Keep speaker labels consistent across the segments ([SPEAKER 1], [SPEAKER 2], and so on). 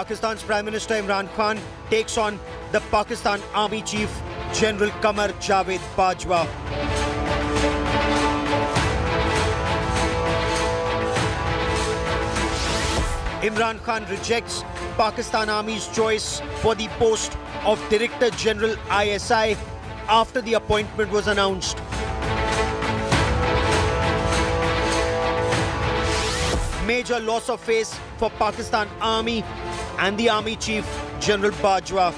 [SPEAKER 1] Pakistan's Prime Minister Imran Khan takes on the Pakistan Army Chief Gen Qamar Bajwa. Imran Khan rejects Pakistan Army's choice for the post of Director General ISI after the appointment was announced. Major loss of face for Pakistan Army and the Army Chief General Bajwa.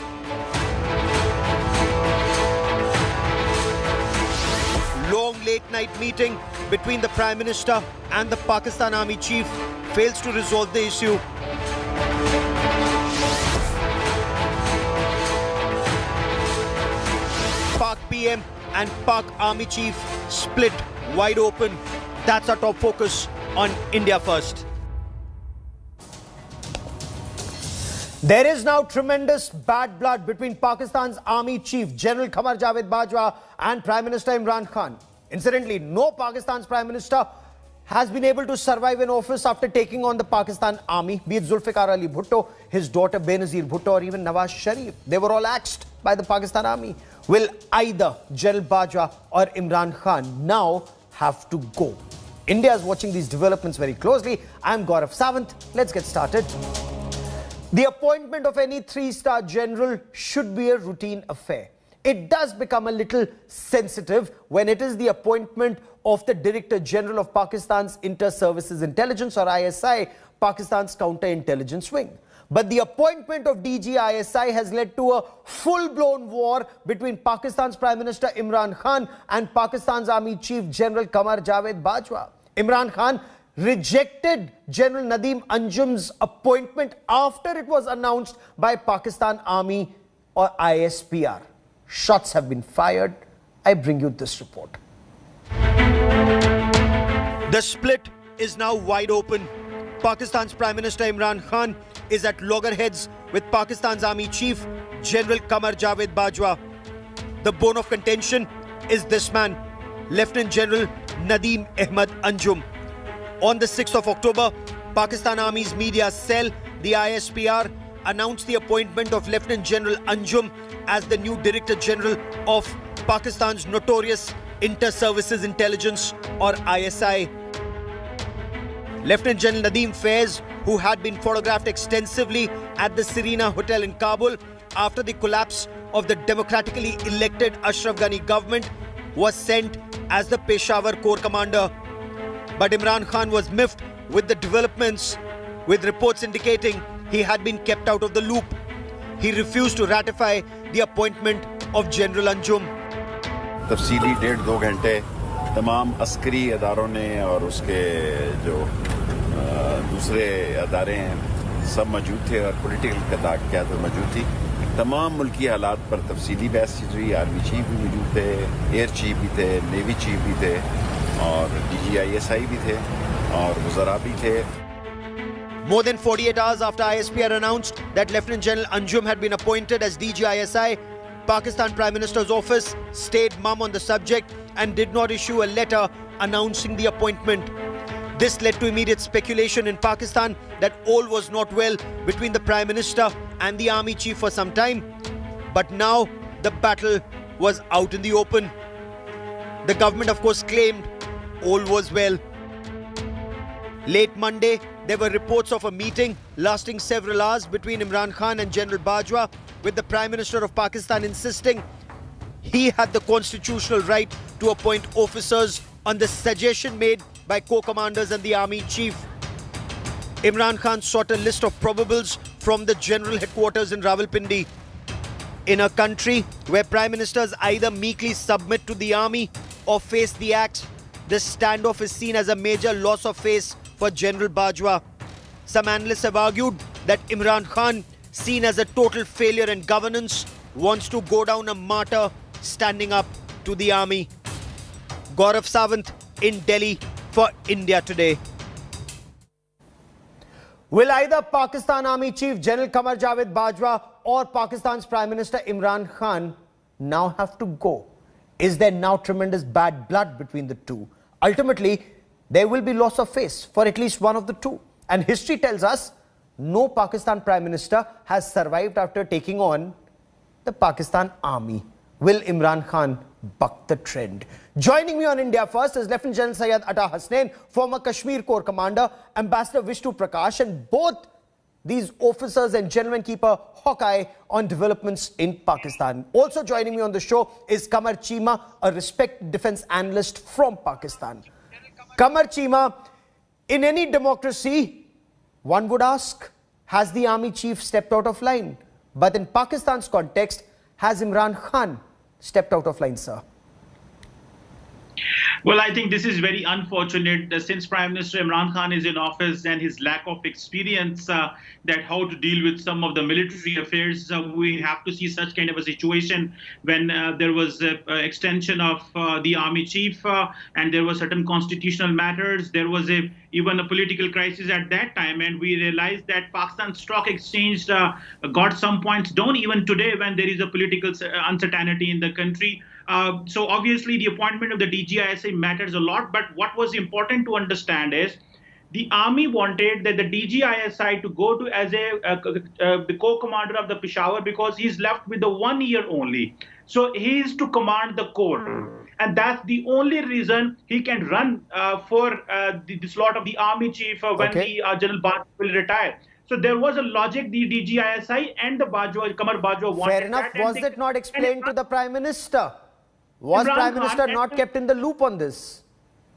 [SPEAKER 1] Long late-night meeting between the Prime Minister and the Pakistan Army Chief fails to resolve the issue. Pak PM and Pak Army Chief split wide open. That's our top focus on India First. There is now tremendous bad blood between Pakistan's Army Chief Gen Qamar Bajwa and Prime Minister Imran Khan. Incidentally, no Pakistan's Prime Minister has been able to survive in office after taking on the Pakistan Army, be it Zulfikar Ali Bhutto, his daughter Benazir Bhutto, or even Nawaz Sharif. They were all axed by the Pakistan Army. Will either Gen Bajwa or Imran Khan now have to go? India is watching these developments very closely. I'm Gaurav Sawant. Let's get started. The appointment of any three-star general should be a routine affair. It does become a little sensitive when it is the appointment of the Director General of Pakistan's Inter-Services Intelligence, or ISI, Pakistan's counter-intelligence wing. But the appointment of DG ISI has led to a full-blown war between Pakistan's Prime Minister Imran Khan and Pakistan's Army Chief Gen Qamar Bajwa. Imran Khan rejected General Nadeem Anjum's appointment after it was announced by Pakistan Army, or ISPR. Shots have been fired. I bring you this report. The split is now wide open. Pakistan's Prime Minister Imran Khan is at loggerheads with Pakistan's Army Chief Gen Qamar Bajwa. The bone of contention is this man, Lieutenant General Nadeem Ahmad Anjum. On the 6th of October, Pakistan Army's media cell, the ISPR, announced the appointment of Lieutenant General Anjum as the new Director General of Pakistan's notorious Inter-Services Intelligence, or ISI. Lieutenant General Nadeem Faiz, who had been photographed extensively at the Serena Hotel in Kabul after the collapse of the democratically elected Ashraf Ghani government, was sent as the Peshawar Corps Commander. But Imran Khan was miffed with the developments, with reports indicating he had been kept out of the loop. He refused to ratify the appointment of General Anjum.
[SPEAKER 2] तफसीली 1.5-2 घंटे तमाम अस्करी अदारों ने और उसके जो दूसरे अदारे हैं सब मौजूद थे और पॉलिटिकल क़यादत मौजूद थी। तमाम मुल्की हालात पर तफसीली बहस हुई। आर्मी चीफ भी मौजूद थे, एयर चीफ भी थे, नेवी चीफ भी थे और DG ISI भी थे और वज़रा भी थे।
[SPEAKER 1] More than 48 hours after ISPR announced that Lieutenant General Anjum had been appointed as DG ISI, Pakistan Prime Minister's office stayed mum on the subject and did not issue a letter announcing the appointment. This led to immediate speculation in Pakistan that all was not well between the Prime Minister and the Army Chief for some time. But now the battle was out in the open. The government, of course, claimed all was well. Late Monday, there were reports of a meeting lasting several hours between Imran Khan and General Bajwa, with the Prime Minister of Pakistan insisting he had the constitutional right to appoint officers on the suggestion made by co-commanders and the Army Chief. Imran Khan sought a list of probables from the General Headquarters in Rawalpindi. In a country where Prime Ministers either meekly submit to the army or face the axe, this standoff is seen as a major loss of face for General Bajwa. Some analysts have argued that Imran Khan, seen as a total failure in governance, wants to go down a martyr standing up to the army. Gaurav Sawant in Delhi for India Today. Will either Pakistan Army Chief Gen Qamar Bajwa or Pakistan's Prime Minister Imran Khan now have to go? Is there now tremendous bad blood between the two? Ultimately, there will be loss of face for at least one of the two. And history tells us no Pakistan Prime Minister has survived after taking on the Pakistan Army. Will Imran Khan buck the trend? Joining me on India First is Lieutenant General Syed Atta Hasnain, former Kashmir Corps Commander, Ambassador Vishnu Prakash, and both these officers and gentlemen keep a hawk eye on developments in Pakistan. Also joining me on the show is Qamar Chima, a respected defense analyst from Pakistan. Qamar Chima, in any democracy, one would ask, has the army chief stepped out of line? But in Pakistan's context, has Imran Khan stepped out of line, sir?
[SPEAKER 3] Well, I think this is very unfortunate since Prime Minister Imran Khan is in office and his lack of experience that how to deal with some of the military affairs. We have to see such kind of a situation when there was an extension of the army chief and there were certain constitutional matters. There was even a political crisis at that time, and we realized that Pakistan Stock Exchange got some points down even today when there is a political uncertainty in the country. So obviously the appointment of the DG ISI matters a lot, but what was important to understand is the army wanted that the DG ISI to go to as the co-commander of the Peshawar because he's left with the 1 year only. So he is to command the corps, and that's the only reason he can run for the slot of the army chief when the General Bajwa will retire. So there was a logic the DG ISI and the Bajwa, Qamar Bajwa wanted.
[SPEAKER 1] Fair enough. Was it not explained to the Prime Minister? Was Prime Minister not kept in the loop on this?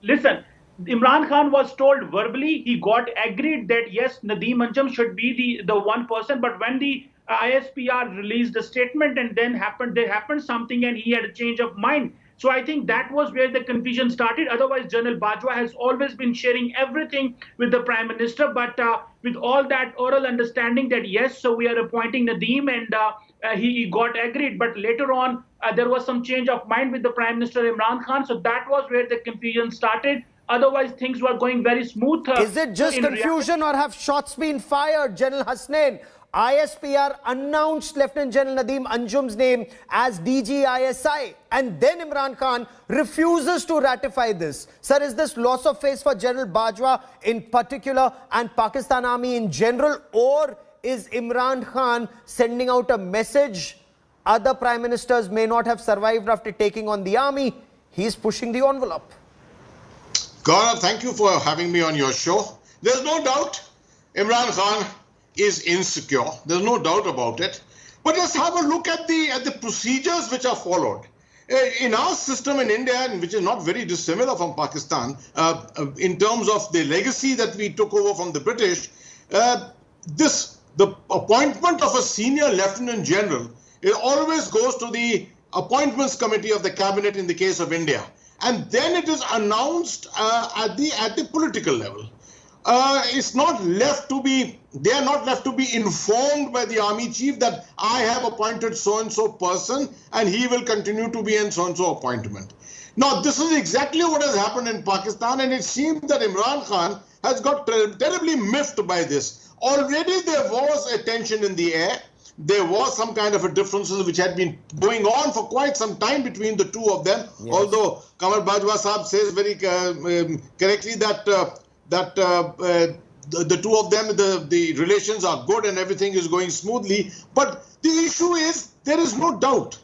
[SPEAKER 3] Listen, Imran Khan was told verbally, he got agreed that yes, Nadeem Anjum should be the one person, but when the ISPR released the statement and then there happened something and he had a change of mind. So I think that was where the confusion started. Otherwise, General Bajwa has always been sharing everything with the Prime Minister, but with all that oral understanding that yes, so we are appointing Nadeem, and he got agreed. But later on, there was some change of mind with the Prime Minister Imran Khan. So that was where the confusion started. Otherwise, things were going very smooth.
[SPEAKER 1] Is it just confusion or have shots been fired, General Hasnain? ISPR announced Lieutenant General Nadeem Anjum's name as DG ISI, and then Imran Khan refuses to ratify this. Sir, is this loss of face for General Bajwa in particular and Pakistan Army in general, or is Imran Khan sending out a message other prime ministers may not have survived after taking on the army? He's pushing the envelope.
[SPEAKER 4] Gaurav, thank you for having me on your show. There's no doubt Imran Khan is insecure. There's no doubt about it. But let's have a look at the procedures which are followed. In our system in India, and which is not very dissimilar from Pakistan, in terms of the legacy that we took over from the British, the appointment of a senior lieutenant general, it always goes to the appointments committee of the cabinet in the case of India. And then it is announced at the political level. It's not left to be, they are not left to be informed by the army chief that I have appointed so-and-so person and he will continue to be in so-and-so appointment. Now, this is exactly what has happened in Pakistan, and it seems that Imran Khan has got terribly miffed by this. Already there was a tension in the air. There was some kind of a differences which had been going on for quite some time between the two of them. Yes. Although Qamar Bajwa Saab says very correctly that the two of them, the relations are good and everything is going smoothly. But the issue is, there is no doubt.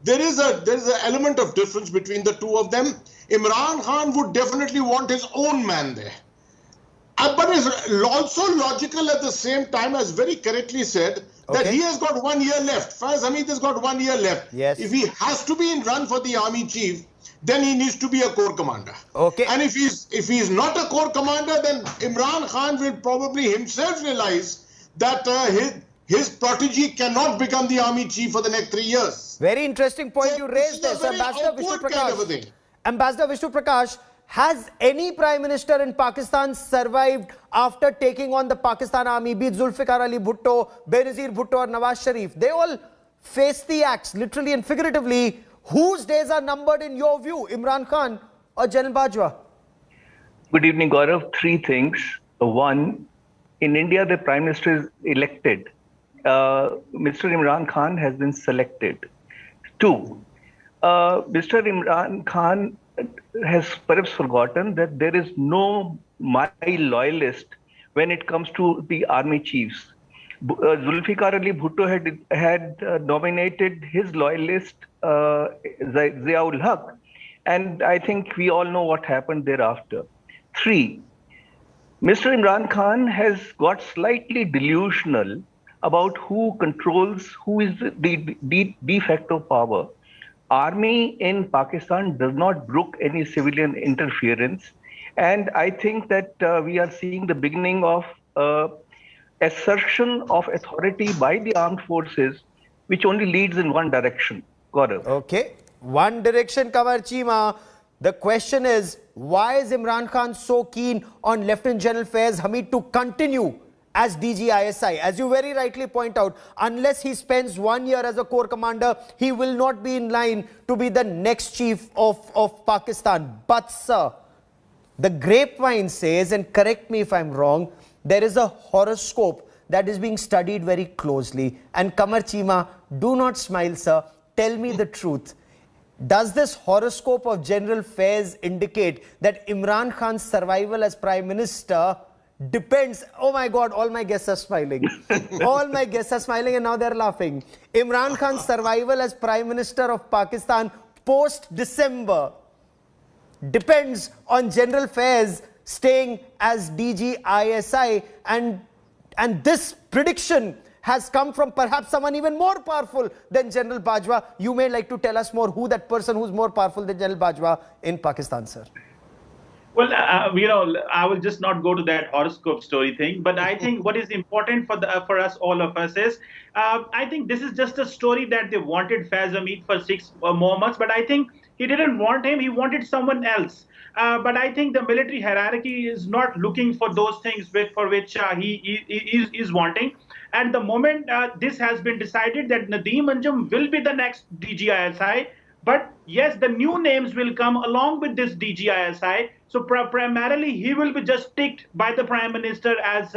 [SPEAKER 4] There is an element of difference between the two of them. Imran Khan would definitely want his own man there. But it's also logical at the same time, as very correctly said, that he has got 1 year left. Faiz Hamid has got 1 year left.
[SPEAKER 1] Yes.
[SPEAKER 4] If he has to be in run for the army chief, then he needs to be a corps commander.
[SPEAKER 1] Okay.
[SPEAKER 4] And if he's not a corps commander, then Imran Khan will probably himself realize that his protege cannot become the army chief for the next 3 years.
[SPEAKER 1] Very interesting point you raised there, Ambassador Vishnu Prakash.
[SPEAKER 4] Kind of a thing.
[SPEAKER 1] Ambassador Vishnu Prakash, has any prime minister in Pakistan survived after taking on the Pakistan army, be it Zulfikar Ali Bhutto, Benazir Bhutto or Nawaz Sharif? They all face the axe, literally and figuratively. Whose days are numbered in your view, Imran Khan or Gen Bajwa?
[SPEAKER 5] Good evening, Gaurav. Three things. One, in India, the Prime Minister is elected. Mr. Imran Khan has been selected. Two, Mr. Imran Khan has perhaps forgotten that there is no my loyalist when it comes to the army chiefs. Zulfikar Ali Bhutto had nominated his loyalist Ziaul Haq, and I think we all know what happened thereafter. 3. Mr. Imran Khan has got slightly delusional about who controls, who is the de facto power. Army in Pakistan does not brook any civilian interference, and I think that we are seeing the beginning of assertion of authority by the armed forces, which only leads in one direction. Gaurav.
[SPEAKER 1] Okay, one direction, Qamar Chima. The question is, why is Imran Khan so keen on Lieutenant General Faiz Hamid to continue as DG ISI? As you very rightly point out, unless he spends 1 year as a corps commander, he will not be in line to be the next chief of Pakistan. But sir, the grapevine says, and correct me if I'm wrong, there is a horoscope that is being studied very closely. And Qamar Chima, do not smile, sir. Tell me the truth. Does this horoscope of General Faiz indicate that Imran Khan's survival as Prime Minister depends? Oh my God, all my guests are smiling. All my guests are smiling and now they're laughing. Imran Khan's survival as Prime Minister of Pakistan post-December depends on General Faiz staying as DG ISI, and this prediction has come from perhaps someone even more powerful than General Bajwa. You may like to tell us more who that person who's more powerful than General Bajwa in Pakistan, sir.
[SPEAKER 3] Well, I will just not go to that horoscope story thing, but I think what is important for us, all of us, is I think this is just a story that they wanted Faiz Hamid for 6 more months, but I think he didn't want him, he wanted someone else. But I think the military hierarchy is not looking for those things for which he is wanting. At the moment, this has been decided that Nadeem Anjum will be the next DG ISI. But yes, the new names will come along with this DG ISI. So primarily, he will be just picked by the Prime Minister as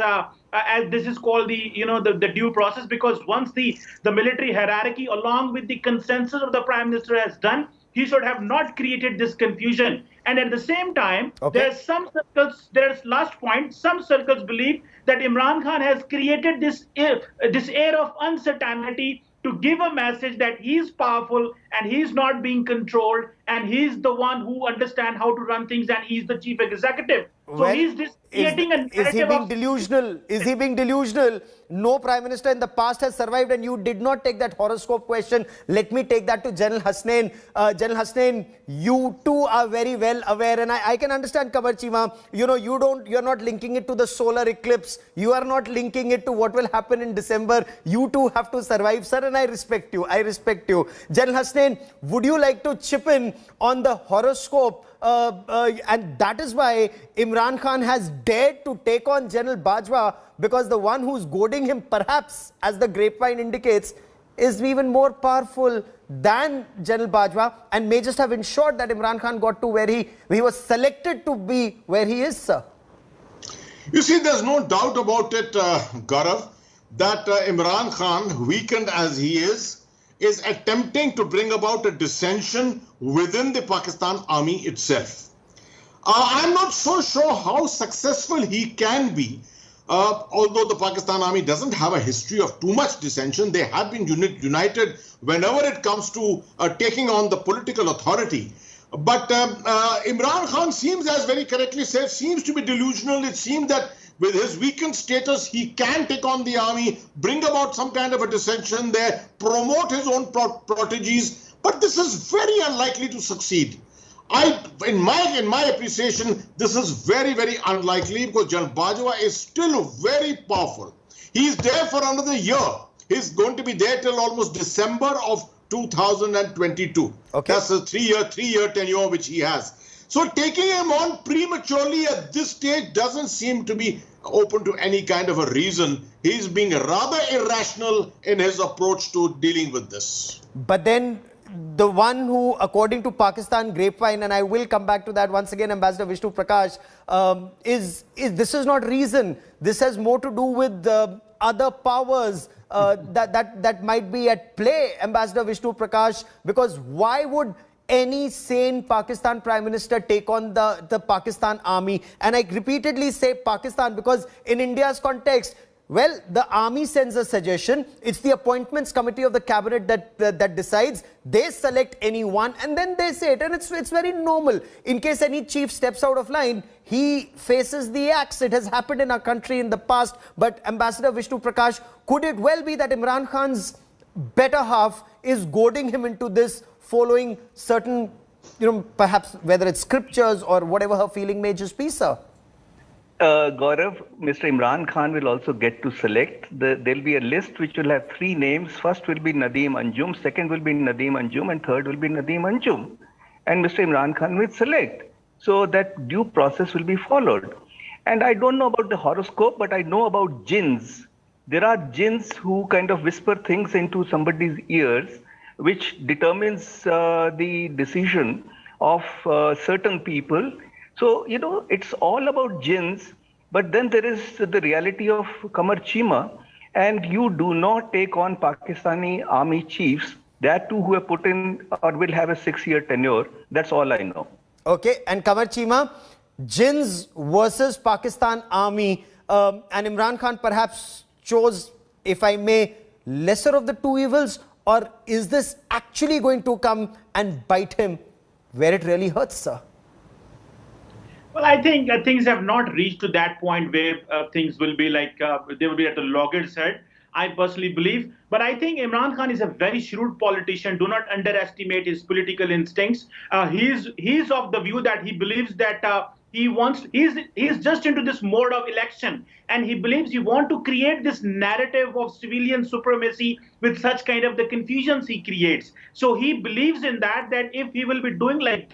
[SPEAKER 3] this is called the due process, because once the military hierarchy along with the consensus of the Prime Minister has done, he should have not created this confusion. And at the same time, there's some circles believe that Imran Khan has created this air of uncertainty to give a message that he's powerful and he's not being controlled and he's the one who understands how to run things and he's the chief executive. So he's creating a narrative. Is he being delusional?
[SPEAKER 1] Is he being delusional? No Prime Minister in the past has survived, and you did not take that horoscope question. Let me take that to General Hasnain. General Hasnain, you too are very well aware, and I can understand, Qamar Chima, you're not linking it to the solar eclipse. You are not linking it to what will happen in December. You too have to survive, sir, and I respect you. I respect you. General Hasnain, would you like to chip in on the horoscope? And that is why Imran Khan has dared to take on General Bajwa, because the one who's goading him, perhaps, as the grapevine indicates, is even more powerful than General Bajwa and may just have ensured that Imran Khan got to where he was selected to be where he is, sir.
[SPEAKER 4] You see, there's no doubt about it, Gaurav, that Imran Khan, weakened as he is attempting to bring about a dissension within the Pakistan army itself. I'm not so sure how successful he can be, although the Pakistan army doesn't have a history of too much dissension. They have been united whenever it comes to taking on the political authority. But Imran Khan seems, as very correctly said, seems to be delusional. It seems that with his weakened status, he can take on the army, bring about some kind of a dissension there, promote his own proteges. But this is very unlikely to succeed. In my appreciation, this is very, very unlikely, because Gen Bajwa is still very powerful. He's there for another year. He's going to be there till almost December of 2022. Okay. That's a three-year tenure which he has. So taking him on prematurely at this stage doesn't seem to be open to any kind of a reason. He's being rather irrational in his approach to dealing with this.
[SPEAKER 1] But then the one who, according to Pakistan grapevine, and I will come back to that once again, Ambassador Vishnu Prakash, this is not reason. This has more to do with other powers that might be at play, Ambassador Vishnu Prakash, because why would any sane Pakistan Prime Minister take on the Pakistan army? And I repeatedly say Pakistan because in India's context, Well, the army sends a suggestion. It's the appointments committee of the cabinet that decides. They select anyone and then they say it. And it's very normal. In case any chief steps out of line, he faces the axe. It has happened in our country in the past. But Ambassador Vishnu Prakash, could it well be that Imran Khan's better half is goading him into this, following certain, perhaps whether it's scriptures or whatever her feeling may just be, sir?
[SPEAKER 5] Gaurav, Mr. Imran Khan will also get to select. There'll be a list which will have 3 names. First will be Nadeem Anjum, second will be Nadeem Anjum, and third will be Nadeem Anjum. And Mr. Imran Khan will select. So that due process will be followed. And I don't know about the horoscope, but I know about jinns. There are jinns who kind of whisper things into somebody's ears, which determines the decision of certain people. So, it's all about jinns, but then there is the reality of Qamar Chima, and you do not take on Pakistani army chiefs, that too who have put in or will have a 6-year tenure. That's all I know.
[SPEAKER 1] Okay, and Qamar Chima, jinns versus Pakistan army, and Imran Khan perhaps chose, if I may, lesser of the two evils, or is this actually going to come and bite him where it really hurts, sir?
[SPEAKER 3] Well, I think things have not reached to that point where things will be like they will be at a logger's head, I personally believe. But I think Imran Khan is a very shrewd politician. Do not underestimate his political instincts. He's of the view that he believes that he's just into this mode of election, and he believes he wants to create this narrative of civilian supremacy with such kind of the confusions he creates. So he believes in that if he will be doing like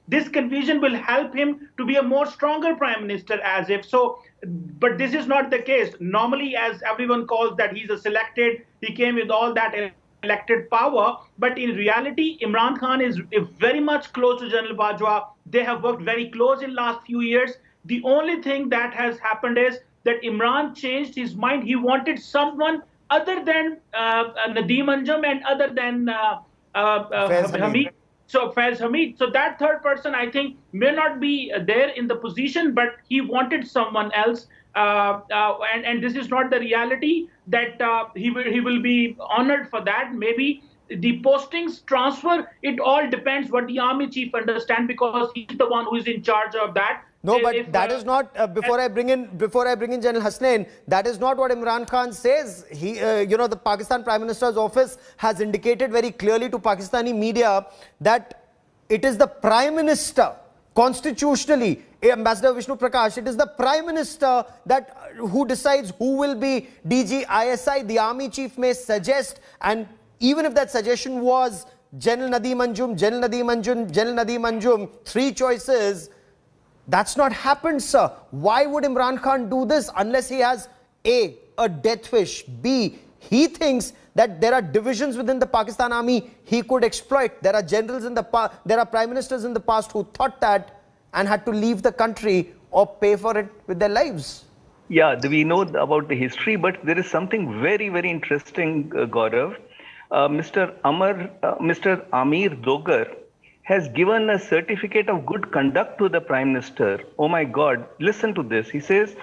[SPEAKER 3] this confusion will help him to be a more stronger prime minister as if so. But this is not the case. Normally, as everyone calls that he's a selected, he came with all that elected power. But in reality, Imran Khan is very much close to General Bajwa. They have worked very close in last few years. The only thing that has happened is that Imran changed his mind. He wanted someone other than Nadeem Anjum and other than Hamid. So Faiz Hamid. So that third person, I think, may not be there in the position, but he wanted someone else. And this is not the reality that he will be honored for that. Maybe the postings transfer, it all depends what the army chief understands, because he's the one who is in charge of that.
[SPEAKER 1] No, but that is not, before I bring in General Hasnain, that is not what Imran Khan says. He, the Pakistan Prime Minister's office has indicated very clearly to Pakistani media that it is the Prime Minister, constitutionally, Ambassador Vishnu Prakash, it is the Prime Minister who decides who will be DG ISI. The army chief may suggest, and even if that suggestion was General Nadeem Anjum, General Nadeem Anjum, General Nadeem Anjum, 3 choices, that's not happened, sir. Why would Imran Khan do this unless he has A, a death wish, B, he thinks that there are divisions within the Pakistan army he could exploit. There are generals there are prime ministers in the past who thought that and had to leave the country or pay for it with their lives.
[SPEAKER 5] Yeah, we know about the history, but there is something very, very interesting, Gaurav. Mr. Amir Dogar has given a certificate of good conduct to the Prime Minister. Oh my God, listen to this. He says,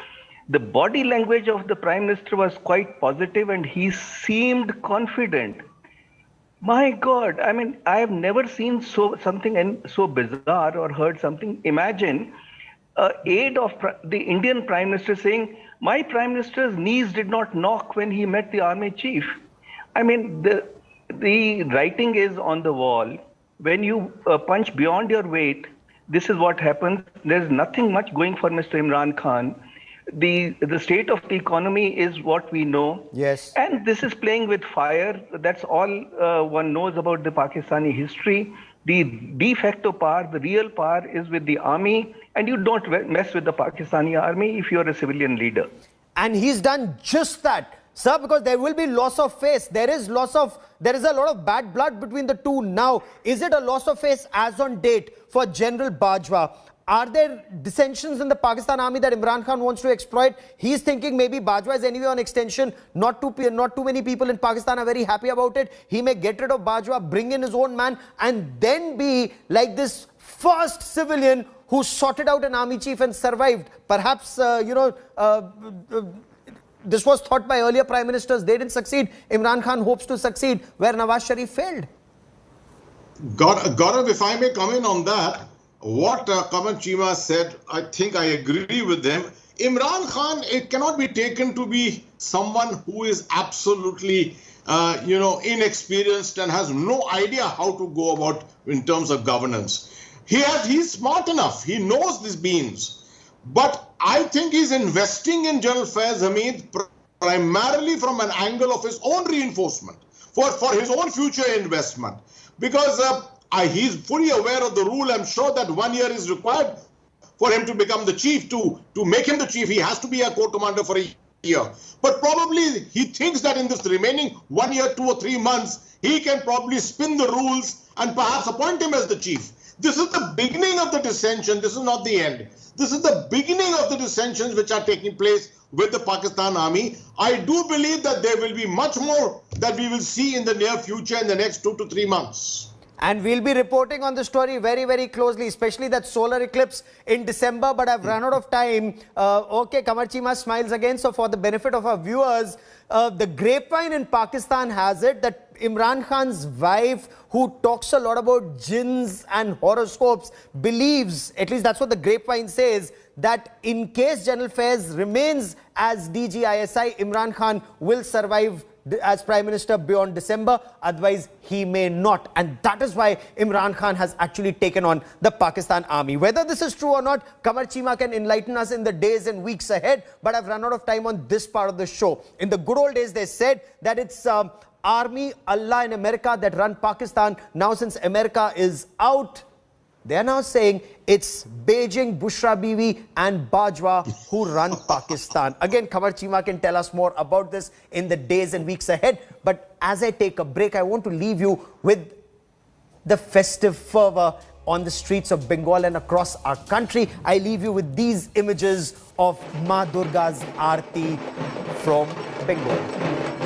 [SPEAKER 5] the body language of the Prime Minister was quite positive and he seemed confident. My God, I mean, I have never seen something so bizarre or heard something. Imagine an aide of the Indian Prime Minister saying, my Prime Minister's knees did not knock when he met the army chief. I mean, the writing is on the wall. When you punch beyond your weight, this is what happens. There's nothing much going for Mr. Imran Khan. The state of the economy is what we know.
[SPEAKER 1] Yes.
[SPEAKER 5] And this is playing with fire. That's all one knows about the Pakistani history. The de facto power, the real power is with the army. And you don't mess with the Pakistani army if you're a civilian leader.
[SPEAKER 1] And he's done just that. Sir, because there will be loss of face. There is a lot of bad blood between the two now. Is it a loss of face as on date for General Bajwa? Are there dissensions in the Pakistan army that Imran Khan wants to exploit? He's thinking maybe Bajwa is anyway on extension. Not too many people in Pakistan are very happy about it. He may get rid of Bajwa, bring in his own man, and then be like this first civilian who sorted out an army chief and survived. Perhaps, this was thought by earlier prime ministers. They didn't succeed. Imran Khan hopes to succeed where Nawaz Sharif failed.
[SPEAKER 4] Gaurav, if I may come in on that, what Qamar Chima said, I think I agree with them. Imran Khan, it cannot be taken to be someone who is absolutely, inexperienced and has no idea how to go about in terms of governance. He's smart enough. He knows these beans. But I think he's investing in General Faiz Hamid primarily from an angle of his own reinforcement, for his own future investment. Because he's fully aware of the rule. I'm sure that 1 year is required for him to become the chief. To make him the chief, he has to be a corps commander for a year. But probably he thinks that in this remaining 1 year, 2 or 3 months, he can probably spin the rules and perhaps appoint him as the chief. This is the beginning of the dissension. This is not the end. This is the beginning of the dissensions which are taking place with the Pakistan army. I do believe that there will be much more that we will see in the near future in the next 2 to 3 months.
[SPEAKER 1] And we'll be reporting on the story very, very closely, especially that solar eclipse in December. But I've run out of time. Okay, Qamar Chima smiles again. So for the benefit of our viewers, the grapevine in Pakistan has it that Imran Khan's wife, who talks a lot about jinns and horoscopes, believes, at least that's what the grapevine says, that in case General Faiz remains as DG ISI, Imran Khan will survive as Prime Minister beyond December. Otherwise, he may not. And that is why Imran Khan has actually taken on the Pakistan army. Whether this is true or not, Qamar Chima can enlighten us in the days and weeks ahead. But I've run out of time on this part of the show. In the good old days, they said that it's Army, Allah in America that run Pakistan. Now, since America is out, they are now saying it's Beijing, Bushra Bibi and Bajwa who run Pakistan. Again, Qamar Chima can tell us more about this in the days and weeks ahead. But as I take a break, I want to leave you with the festive fervor on the streets of Bengal and across our country. I leave you with these images of Ma Durga's Aarti from Bengal.